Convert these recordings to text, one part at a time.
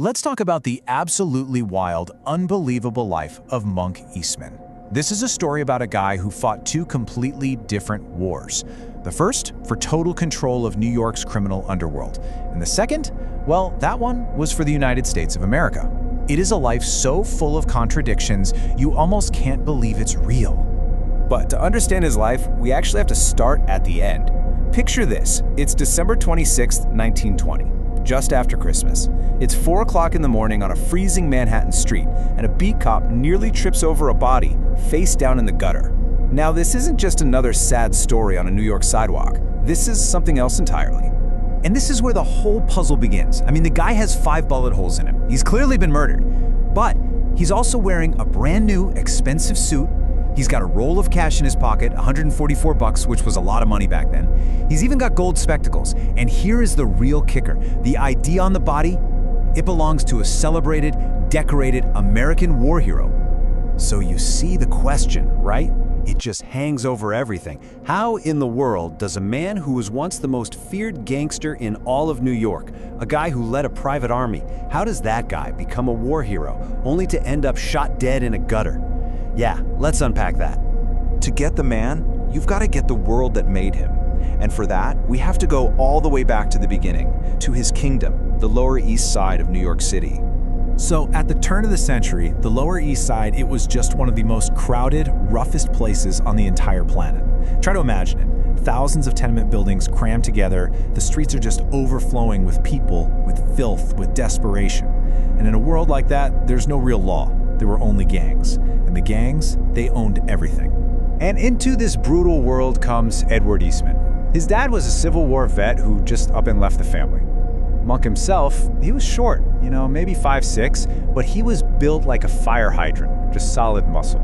Let's talk about the absolutely wild, unbelievable life of Monk Eastman. This is a story about a guy who fought two completely different wars. The first, for total control of New York's criminal underworld. And the second, well, that one was for the United States of America. It is a life so full of contradictions, you almost can't believe it's real. But to understand his life, we actually have to start at the end. Picture this. It's December 26, 1920. Just after Christmas. It's 4 o'clock in the morning on a freezing Manhattan street, and a beat cop nearly trips over a body, face down in the gutter. Now, this isn't just another sad story on a New York sidewalk. This is something else entirely. And this is where the whole puzzle begins. I mean, the guy has 5 bullet holes in him. He's clearly been murdered. But he's also wearing a brand new, expensive suit. He's got a roll of cash in his pocket, $144, which was a lot of money back then. He's even got gold spectacles. And here is the real kicker. The ID on the body, it belongs to a celebrated, decorated American war hero. So you see the question, right? It just hangs over everything. How in the world does a man who was once the most feared gangster in all of New York, a guy who led a private army, how does that guy become a war hero, only to end up shot dead in a gutter? Yeah, let's unpack that. To get the man, you've got to get the world that made him. And for that, we have to go all the way back to the beginning, to his kingdom, the Lower East Side of New York City. So at the turn of the century, the Lower East Side, it was just one of the most crowded, roughest places on the entire planet. Try to imagine it. Thousands of tenement buildings crammed together, the streets are just overflowing with people, with filth, with desperation. And in a world like that, there's no real law. There were only gangs. And the gangs, they owned everything. And into this brutal world comes Edward Eastman. His dad was a Civil War vet who just up and left the family. Monk himself, he was short, maybe 5'6", but he was built like a fire hydrant, just solid muscle.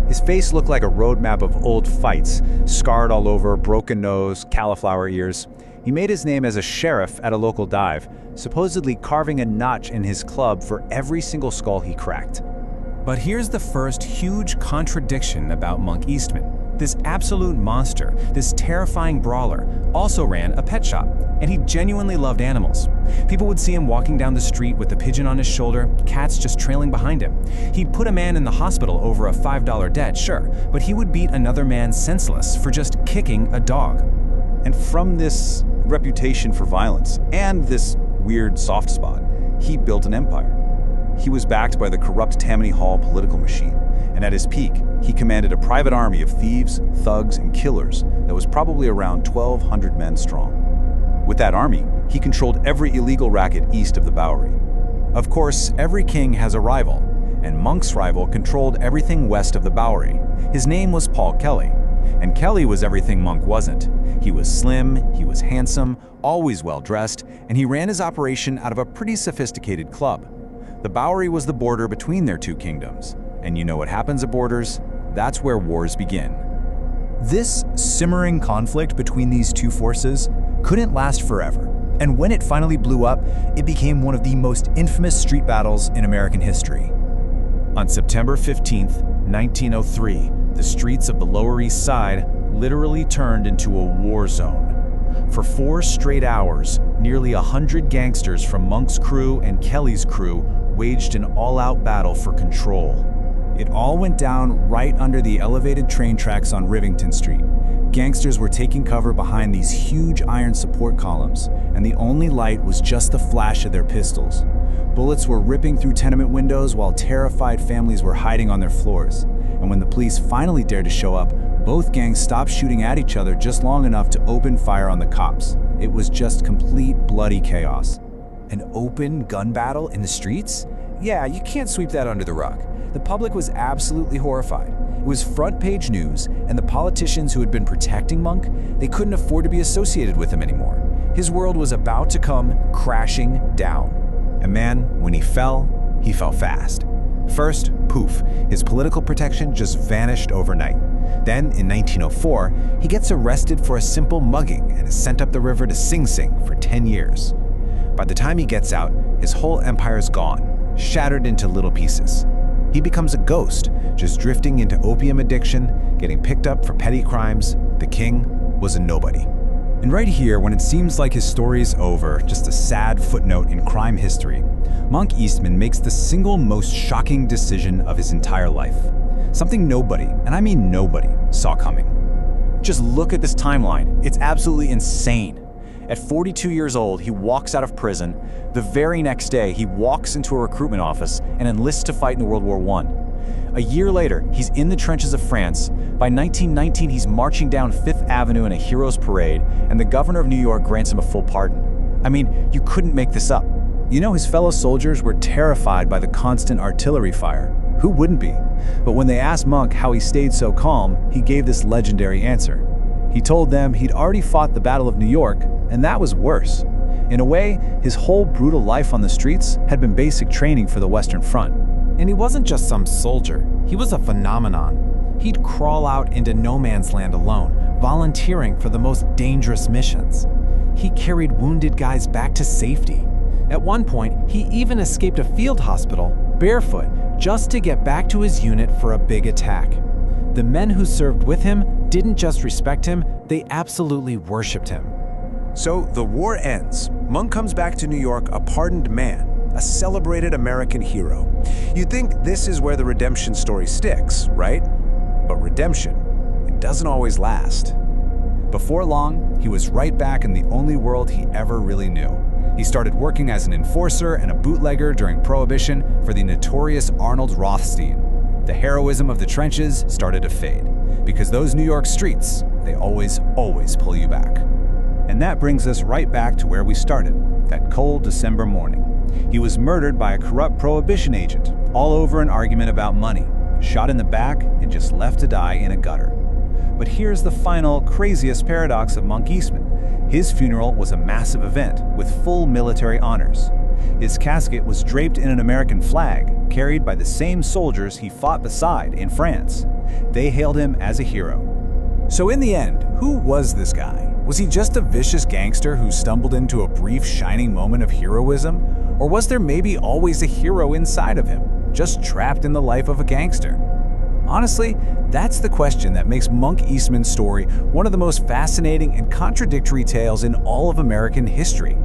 His face looked like a roadmap of old fights, scarred all over, broken nose, cauliflower ears. He made his name as a sheriff at a local dive, supposedly carving a notch in his club for every single skull he cracked. But here's the first huge contradiction about Monk Eastman. This absolute monster, this terrifying brawler, also ran a pet shop, and he genuinely loved animals. People would see him walking down the street with a pigeon on his shoulder, cats just trailing behind him. He'd put a man in the hospital over a $5 debt, sure, but he would beat another man senseless for just kicking a dog. And from this reputation for violence and this weird soft spot, he built an empire. He was backed by the corrupt Tammany Hall political machine, and at his peak, he commanded a private army of thieves, thugs, and killers that was probably around 1,200 men strong. With that army, he controlled every illegal racket east of the Bowery. Of course, every king has a rival, and Monk's rival controlled everything west of the Bowery. His name was Paul Kelly, and Kelly was everything Monk wasn't. He was slim, he was handsome, always well-dressed, and he ran his operation out of a pretty sophisticated club. The Bowery was the border between their two kingdoms. And you know what happens at borders? That's where wars begin. This simmering conflict between these two forces couldn't last forever. And when it finally blew up, it became one of the most infamous street battles in American history. On September 15th, 1903, the streets of the Lower East Side literally turned into a war zone. For 4 straight hours, nearly 100 gangsters from Monk's crew and Kelly's crew waged an all-out battle for control. It all went down right under the elevated train tracks on Rivington Street. Gangsters were taking cover behind these huge iron support columns, and the only light was just the flash of their pistols. Bullets were ripping through tenement windows while terrified families were hiding on their floors. And when the police finally dared to show up, both gangs stopped shooting at each other just long enough to open fire on the cops. It was just complete bloody chaos. An open gun battle in the streets? Yeah, you can't sweep that under the rug. The public was absolutely horrified. It was front-page news, and the politicians who had been protecting Monk, they couldn't afford to be associated with him anymore. His world was about to come crashing down. And man, when he fell fast. First, poof, his political protection just vanished overnight. Then, in 1904, he gets arrested for a simple mugging and is sent up the river to Sing Sing for 10 years. By the time he gets out, his whole empire's gone, shattered into little pieces. He becomes a ghost, just drifting into opium addiction, getting picked up for petty crimes. The king was a nobody. And right here, when it seems like his story is over, just a sad footnote in crime history, Monk Eastman makes the single most shocking decision of his entire life. Something nobody, and I mean nobody, saw coming. Just look at this timeline. It's absolutely insane. At 42 years old, he walks out of prison. The very next day, he walks into a recruitment office and enlists to fight in World War I. A year later, he's in the trenches of France. By 1919, he's marching down Fifth Avenue in a hero's parade, and the governor of New York grants him a full pardon. I mean, you couldn't make this up. You know, his fellow soldiers were terrified by the constant artillery fire. Who wouldn't be? But when they asked Monk how he stayed so calm, he gave this legendary answer. He told them he'd already fought the Battle of New York, and that was worse. In a way, his whole brutal life on the streets had been basic training for the Western Front. And he wasn't just some soldier, he was a phenomenon. He'd crawl out into no man's land alone, volunteering for the most dangerous missions. He carried wounded guys back to safety. At one point, he even escaped a field hospital, barefoot, just to get back to his unit for a big attack. The men who served with him didn't just respect him, they absolutely worshipped him. So the war ends. Monk comes back to New York a pardoned man, a celebrated American hero. You'd think this is where the redemption story sticks, right? But redemption, it doesn't always last. Before long, he was right back in the only world he ever really knew. He started working as an enforcer and a bootlegger during Prohibition for the notorious Arnold Rothstein. The heroism of the trenches started to fade, because those New York streets, they always pull you back. And that brings us right back to where we started, that cold December morning. He was murdered by a corrupt Prohibition agent, all over an argument about money, shot in the back and just left to die in a gutter. But here's the final, craziest paradox of Monk Eastman. His funeral was a massive event with full military honors. His casket was draped in an American flag, carried by the same soldiers he fought beside in France. They hailed him as a hero. So in the end, who was this guy? Was he just a vicious gangster who stumbled into a brief shining moment of heroism? Or was there maybe always a hero inside of him, just trapped in the life of a gangster? Honestly, that's the question that makes Monk Eastman's story one of the most fascinating and contradictory tales in all of American history.